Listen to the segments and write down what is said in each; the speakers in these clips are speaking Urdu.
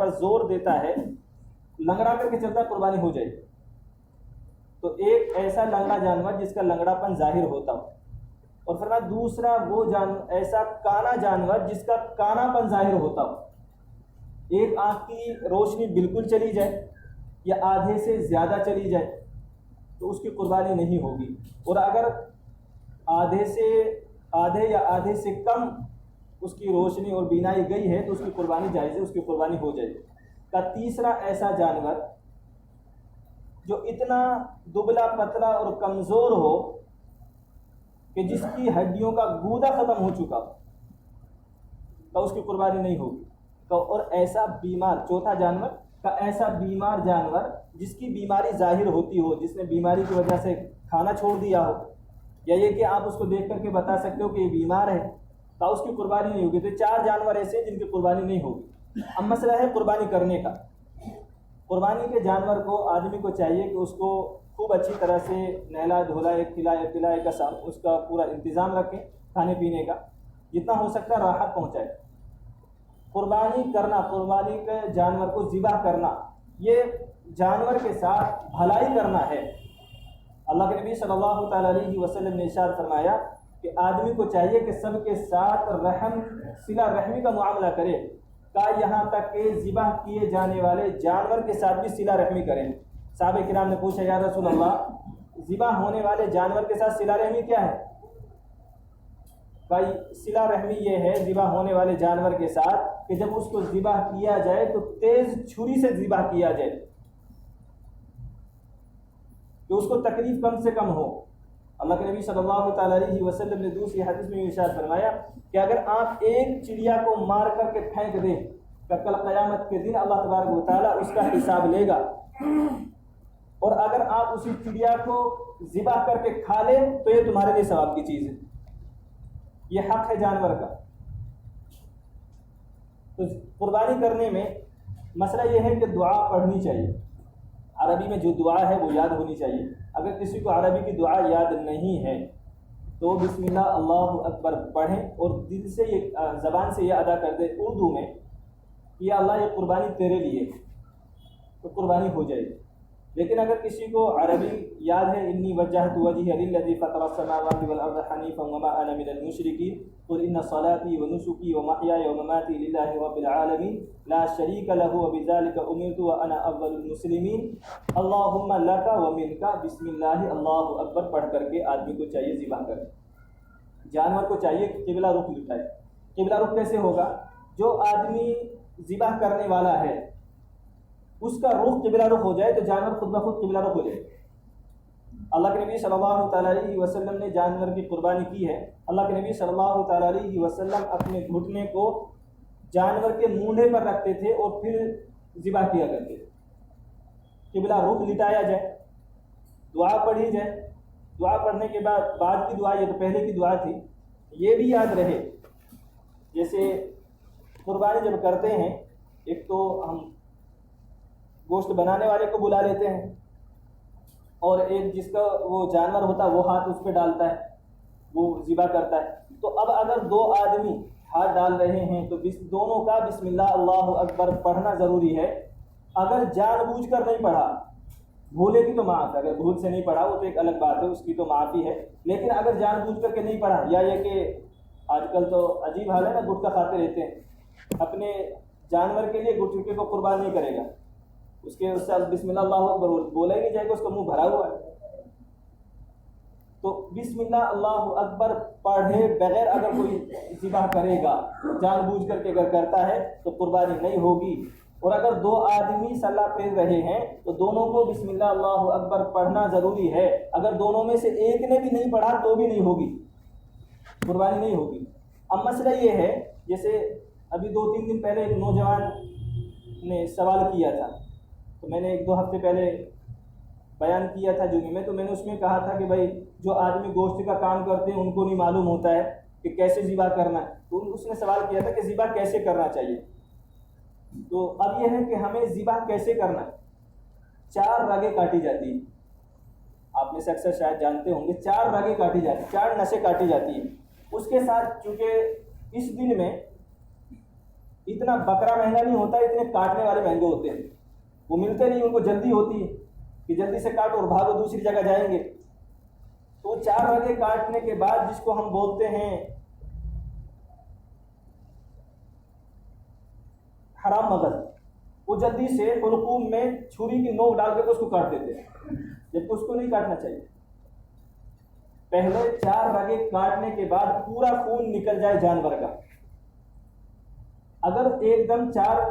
پر زور دیتا ہے، لنگڑا کر کے چلتا قربانی ہو جائے، تو ایک ایسا لنگڑا جانور جس کا لنگڑا پن ظاہر ہوتا ہو، اور فرمایا دوسرا وہ ایسا کانا جانور جس کا کانا پن ظاہر ہوتا ہو، ایک آنکھ کی روشنی بالکل چلی جائے یا آدھے سے زیادہ چلی جائے تو اس کی قربانی نہیں ہوگی، اور اگر آدھے یا آدھے سے کم اس کی روشنی اور بینائی گئی ہے تو اس کی قربانی جائز ہے، اس کی قربانی ہو جائے گی۔ کا تیسرا ایسا جانور جو اتنا دبلا پتلا اور کمزور ہو کہ جس کی ہڈیوں کا گودا ختم ہو چکا ہو تو اس کی قربانی نہیں ہوگی۔ اور ایسا بیمار، چوتھا جانور کا ایسا بیمار جانور جس کی بیماری ظاہر ہوتی ہو، جس نے بیماری کی وجہ سے کھانا چھوڑ دیا ہو، یا یہ کہ آپ اس کو دیکھ کر کے بتا سکتے ہو کہ یہ بیمار ہے، تو اس کی قربانی نہیں ہوگی۔ تو 4 جانور ایسے ہیں جن کی قربانی نہیں ہوگی۔ اب مسئلہ ہے قربانی کرنے کا۔ قربانی کے جانور کو آدمی کو چاہیے کہ اس کو خوب اچھی طرح سے نہلا دھلائے، کھلائے قسم، اس کا پورا انتظام رکھیں، کھانے پینے کا جتنا ہو سکتا ہے راحت پہنچائے۔ قربانی کرنا، قربانی کے جانور کو ذبح کرنا، یہ جانور کے ساتھ بھلائی کرنا ہے۔ اللہ کے نبی صلی اللہ تعالیٰ علیہ وسلم نے ارشاد فرمایا کہ آدمی کو چاہیے کہ سب کے ساتھ صلہ رحمی کا معاملہ کرے، یہاں تک کہ ذبح کیے جانے والے جانور کے ساتھ بھی صلہ رحمی کریں۔ صحابہ کرام نے پوچھا یا رسول اللہ ذبح ہونے والے جانور کے ساتھ صلہ رحمی کیا ہے؟ بھائی صلہ رحمی یہ ہے ذبح ہونے والے جانور کے ساتھ کہ جب اس کو ذبح کیا جائے تو تیز چھری سے ذبح کیا جائے کہ اس کو تکلیف کم سے کم ہو۔ اللہ کے نبی صلی اللہ تعالیٰ علیہ وسلم نے دوسری حدیث میں ارشاد فرمایا کہ اگر آپ ایک چڑیا کو مار کر کے پھینک دیں تو کل قیامت کے دن اللہ تبارک و تعالیٰ اس کا حساب لے گا، اور اگر آپ اسی چڑیا کو ذبح کر کے کھا لیں تو یہ تمہارے لیے ثواب کی چیز ہے، یہ حق ہے جانور کا۔ تو قربانی کرنے میں مسئلہ یہ ہے کہ دعا پڑھنی چاہیے، عربی میں جو دعا ہے وہ یاد ہونی چاہیے۔ اگر کسی کو عربی کی دعا یاد نہیں ہے تو بسم اللہ اللہ اکبر پڑھیں اور دل سے یہ زبان سے یہ ادا کر دیں اردو میں کہ یا اللہ یہ قربانی تیرے لیے، تو قربانی ہو جائے گی۔ لیکن اگر کسی کو عربی یاد ہے انی وجہت وجہی للذی فطر السماوات والارض حنیفا وما انا من المشرکین قل ان صلاتی ونسکی ومحیای ومماتی للہ رب العالمین لا شریک لہ وبذلک امرت وانا اول المسلمین اللہم لک ومنک بسم اللہ اللہ اکبر پڑھ کر کے آدمی کو چاہیے ذبح کرے۔ جانور کو چاہیے کہ قبلہ رخ لٹائے۔ قبلہ رخ کیسے ہوگا؟ جو آدمی ذبح کرنے والا ہے اس کا رخ قبلہ رخ ہو جائے تو جانور خود بخود قبلہ رخ ہو جائے۔ اللہ کے نبی صلی اللہ تعالیٰ علیہ وسلم نے جانور کی قربانی کی ہے۔ اللہ کے نبی صلی اللہ تعالیٰ علیہ وسلم اپنے گھٹنے کو جانور کے مونڈھے پر رکھتے تھے اور پھر ذبح کیا کرتے تھے۔ قبلہ رخ لٹایا جائے، دعا پڑھی جائے، دعا پڑھنے کے بعد کی دعا، یہ تو پہلے کی دعا تھی، یہ بھی یاد رہے۔ جیسے قربانی جب کرتے ہیں ایک تو ہم گوشت بنانے والے کو بلا لیتے ہیں اور ایک جس کا وہ جانور ہوتا ہے وہ ہاتھ اس پہ ڈالتا ہے، وہ ذبح کرتا ہے۔ تو اب اگر 2 آدمی ہاتھ ڈال رہے ہیں تو دونوں کا بسم اللہ اللہ اکبر پڑھنا ضروری ہے۔ اگر جان بوجھ کر نہیں پڑھا، بھولے کی تو معاف ہے، اگر بھول سے نہیں پڑھا وہ تو ایک الگ بات ہے، اس کی تو معافی ہے۔ لیکن اگر جان بوجھ کر کے نہیں پڑھا، یا یہ کہ آج کل تو عجیب حال ہے نا، گٹکا کھاتے رہتے ہیں، اپنے جانور کے لیے گٹکے کو قربان نہیں کرے گا، اس سے بسم اللہ اللہ اکبر بولا ہی نہیں جائے گا، اس کا منہ بھرا ہوا ہے۔ تو بسم اللہ اللہ اکبر پڑھے بغیر اگر کوئی ذبح کرے گا، جان بوجھ کر کے اگر کرتا ہے تو قربانی نہیں ہوگی۔ اور اگر 2 آدمی صلاح پھیر رہے ہیں تو دونوں کو بسم اللہ اللہ اکبر پڑھنا ضروری ہے۔ اگر دونوں میں سے ایک نے بھی نہیں پڑھا تو بھی نہیں ہوگی، قربانی نہیں ہوگی۔ اب مسئلہ یہ ہے، جیسے ابھی 2-3 دن پہلے ایک نوجوان نے سوال کیا تھا، تو میں نے 1-2 ہفتے پہلے بیان کیا تھا جمعے میں، تو میں نے اس میں کہا تھا کہ بھائی جو آدمی گوشت کا کام کرتے ہیں ان کو نہیں معلوم ہوتا ہے کہ کیسے ذبح کرنا ہے، تو اس نے سوال کیا تھا کہ ذبح کیسے کرنا چاہیے۔ تو اب یہ ہے کہ ہمیں ذبح کیسے کرنا ہے۔ 4 رگیں کاٹی جاتی ہیں، آپ میں سے اکثر شاید جانتے ہوں گے، 4 رگیں کاٹی جاتی ہیں، 4 نسیں کاٹی جاتی ہیں۔ اس کے ساتھ چونکہ اس دن میں اتنا بکرا مہنگا نہیں ہوتا، اتنے کاٹنے والے مہنگے ہوتے ہیں، وہ ملتے نہیں، ان کو جلدی ہوتی ہے کہ جلدی سے کاٹو اور بھاگو دوسری جگہ جائیں گے۔ تو 4 رگیں کاٹنے کے بعد جس کو ہم بولتے ہیں حرام مغز، وہ جلدی سے حلقوم میں چھری کی نوک ڈال کے اس کو کاٹ دیتے ہیں، جبکہ اس کو نہیں کاٹنا چاہیے۔ پہلے 4 رگیں کاٹنے کے بعد پورا خون نکل جائے جانور کا، اگر ایک دم 4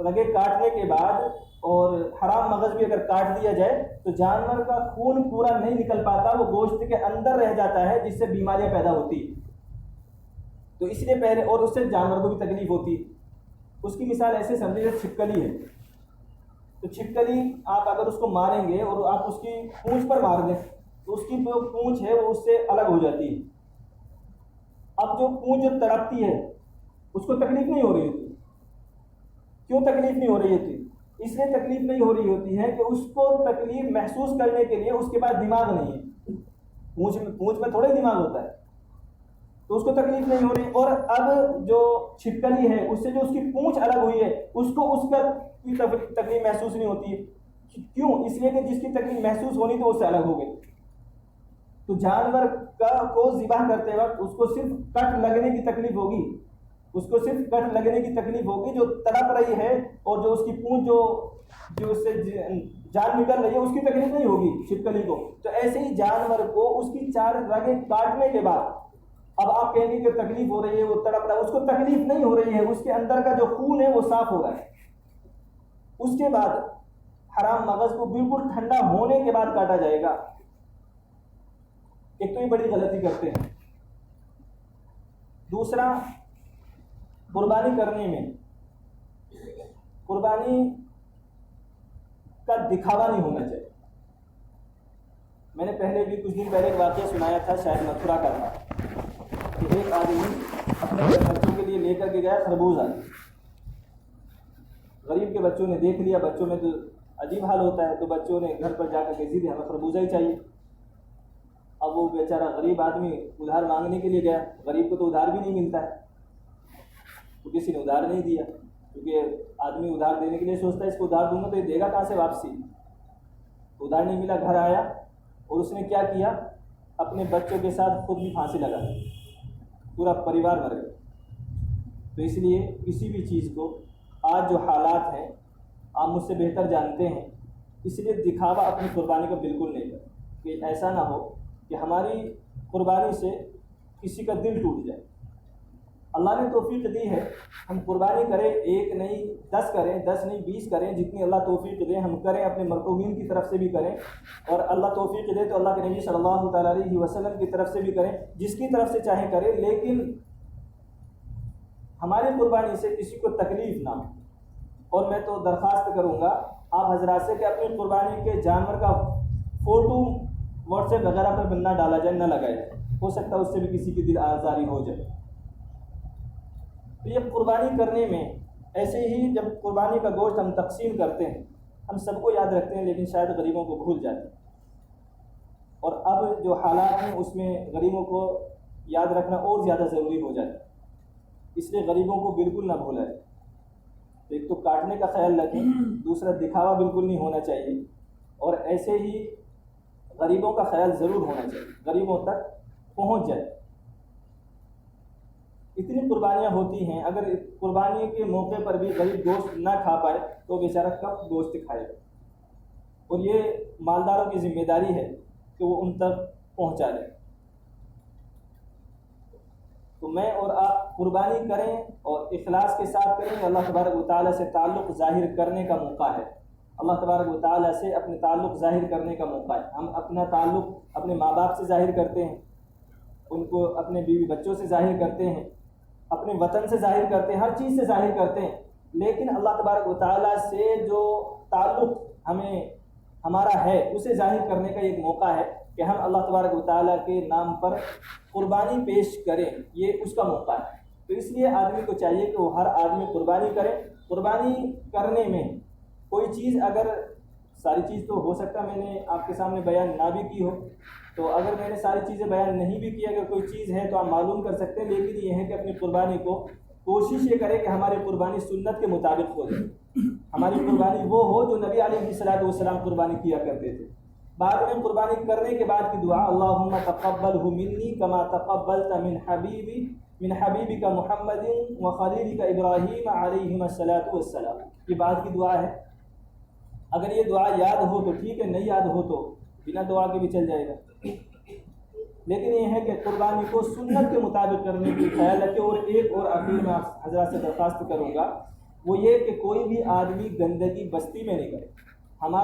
رگیں کاٹنے کے بعد اور حرام مغز بھی اگر کاٹ دیا جائے تو جانور کا خون پورا نہیں نکل پاتا، وہ گوشت کے اندر رہ جاتا ہے، جس سے بیماریاں پیدا ہوتی ہیں۔ تو اس لیے پہلے، اور اس سے جانور کو بھی تکلیف ہوتی ہے۔ اس کی مثال ایسے سمجھیں جیسے چھپکلی ہے، تو چھپکلی آپ اگر اس کو ماریں گے اور آپ اس کی پونچھ پر مار دیں تو اس کی جو پونچھ ہے وہ اس سے الگ ہو جاتی ہے۔ اب جو پونچھ جو تڑپتی ہے اس کو تکلیف نہیں ہو رہی ہوتی۔ کیوں تکلیف نہیں ہو رہی ہوتی؟ اس لیے تکلیف نہیں ہو رہی ہوتی ہے کہ اس کو تکلیف محسوس کرنے کے لیے اس کے پاس دماغ نہیں ہے، پونچھ میں تھوڑے دماغ ہوتا ہے، تو اس کو تکلیف نہیں ہو رہی۔ اور اب جو چھپکلی ہے اس سے جو اس کی پونچھ الگ ہوئی ہے اس کو اس کا تکلیف محسوس نہیں ہوتی ہے۔ کیوں؟ اس لیے کہ جس کی تکلیف محسوس ہونی تو اس سے الگ ہو گئی۔ تو جانور کو ذبح کرتے وقت اس کو صرف کٹ لگنے کی تکلیف ہوگی، اس کو صرف کٹ لگنے کی تکلیف ہوگی، جو تڑپ رہی ہے اور جو اس کی پونچھ جو اس سے جان نکل رہی ہے اس کی تکلیف نہیں ہوگی چھپکلی کو۔ تو ایسے ہی جانور کو اس کی 4 رگیں کاٹنے کے بعد اب آپ کہیں گے کہ تکلیف ہو رہی ہے، وہ تڑپ رہا ہے، اس کو تکلیف نہیں ہو رہی ہے، اس کے اندر کا جو خون ہے وہ صاف ہو رہا ہے۔ اس کے بعد حرام مغز کو بالکل ٹھنڈا ہونے کے بعد کاٹا جائے گا۔ ایک تو یہ بڑی غلطی کرتے ہیں۔ دوسرا، قربانی کرنے میں قربانی کا دکھاوا نہیں ہونا چاہیے۔ میں نے پہلے بھی کچھ دن پہلے ایک واقعہ سنایا تھا، شاید متھرا کا تھا، کہ ایک آدمی اپنے بچوں کے لیے لے کر کے گیا خربوزہ۔ غریب کے بچوں نے دیکھ لیا، بچوں میں تو عجیب حال ہوتا ہے، تو بچوں نے گھر پر جا کر کے ضد ہمیں خربوزہ ہی چاہیے۔ اب وہ بیچارہ غریب آدمی ادھار مانگنے کے لیے گیا، غریب کو تو ادھار بھی نہیں ملتا ہے، تو کسی نے ادھار نہیں دیا، کیونکہ آدمی ادھار دینے کے لیے سوچتا ہے اس کو ادھار دوں گا تو یہ دے گا کہاں سے واپسی۔ ادھار نہیں ملا، گھر آیا اور اس نے کیا کیا، اپنے بچوں کے ساتھ خود بھی پھانسی لگا دی، پورا پریوار مر گیا۔ تو اس لیے کسی بھی چیز کو، آج جو حالات ہیں آپ مجھ سے بہتر جانتے ہیں، اس لیے دکھاوا اپنی قربانی کا بالکل نہیں کریں، کہ ایسا نہ ہو کہ ہماری قربانی سے کسی کا دل ٹوٹ جائے۔ اللہ نے توفیق دی ہے، ہم قربانی کریں، 1 نہیں 10 کریں، 10 نہیں 20 کریں، جتنی اللہ توفیق دے ہم کریں، اپنے مرحومین کی طرف سے بھی کریں، اور اللہ توفیق دے تو اللہ کے نبی صلی اللہ تعالیٰ علیہ وسلم کی طرف سے بھی کریں، جس کی طرف سے چاہیں کریں، لیکن ہماری قربانی سے کسی کو تکلیف نہ ہو۔ اور میں تو درخواست کروں گا آپ حضرات سے کہ اپنی قربانی کے جانور کا فوٹو واٹس ایپ وغیرہ پر نہ ڈالا جائے، نہ لگایا جائے، ہو سکتا ہے اس سے بھی کسی کی دل آزاری ہو جائے۔ تو یہ قربانی کرنے میں ایسے ہی جب قربانی کا گوشت ہم تقسیم کرتے ہیں، ہم سب کو یاد رکھتے ہیں لیکن شاید غریبوں کو بھول جاتے ہیں، اور اب جو حالات ہیں اس میں غریبوں کو یاد رکھنا اور زیادہ ضروری ہو جاتا ہے، اس لیے غریبوں کو بالکل نہ بھولا جائے۔ ایک تو کاٹنے کا خیال رکھیں، دوسرا دکھاوا بالکل نہیں ہونا چاہیے، اور ایسے ہی غریبوں کا خیال ضرور ہونا چاہیے، غریبوں تک پہنچ جائے۔ اتنی قربانیاں ہوتی ہیں، اگر قربانی کے موقع پر بھی غریب گوشت نہ کھا پائے تو بیچارہ کب گوشت کھائے گا، اور یہ مالداروں کی ذمہ داری ہے کہ وہ ان تک پہنچا دیں۔ تو میں اور آپ قربانی کریں اور اخلاص کے ساتھ کریں، اللہ تبارک و تعالیٰ سے تعلق ظاہر کرنے کا موقع ہے، اللہ تبارک و تعالیٰ سے اپنے تعلق ظاہر کرنے کا موقع ہے۔ ہم اپنا تعلق اپنے ماں باپ سے ظاہر کرتے ہیں، ان کو اپنے بیوی بچوں سے ظاہر کرتے ہیں، اپنے وطن سے ظاہر کرتے ہیں، ہر چیز سے ظاہر کرتے ہیں، لیکن اللہ تبارک و تعالیٰ سے جو تعلق ہمارا ہے اسے ظاہر کرنے کا ایک موقع ہے کہ ہم اللہ تبارک و تعالیٰ کے نام پر قربانی پیش کریں، یہ اس کا موقع ہے۔ تو اس لیے آدمی کو چاہیے کہ وہ ہر آدمی قربانی کرے۔ قربانی کرنے میں کوئی چیز، اگر ساری چیز تو ہو سکتا میں نے آپ کے سامنے بیان نہ بھی کی ہو، تو اگر میں نے ساری چیزیں بیان نہیں بھی کی، اگر کوئی چیز ہے تو آپ معلوم کر سکتے ہیں، لیکن یہ ہے کہ اپنی قربانی کو کوشش یہ کرے کہ ہماری قربانی سنت کے مطابق ہو جائے، ہماری قربانی وہ ہو جو نبی علیہ الصلوۃ والسلام قربانی کیا کرتے تھے۔ بعد میں قربانی کرنے کے بعد کی دعا اللہم تقبلہ منی کما تقبلت من حبیبک محمد و خلیلک ابراہیم علیہم الصلوۃ والسلام، یہ بعد کی دعا ہے۔ اگر یہ دعا یاد ہو تو ٹھیک ہے، نہیں یاد ہو تو بنا دعا کے بھی چل جائے گا، لیکن یہ ہے کہ قربانی کو سنت کے مطابق کرنے کی خیال رکھے۔ اور ایک اور آخر میں آپ حضرات سے درخواست کروں گا، وہ یہ کہ کوئی بھی آدمی گندگی بستی میں نہیں کرے۔ ہمارا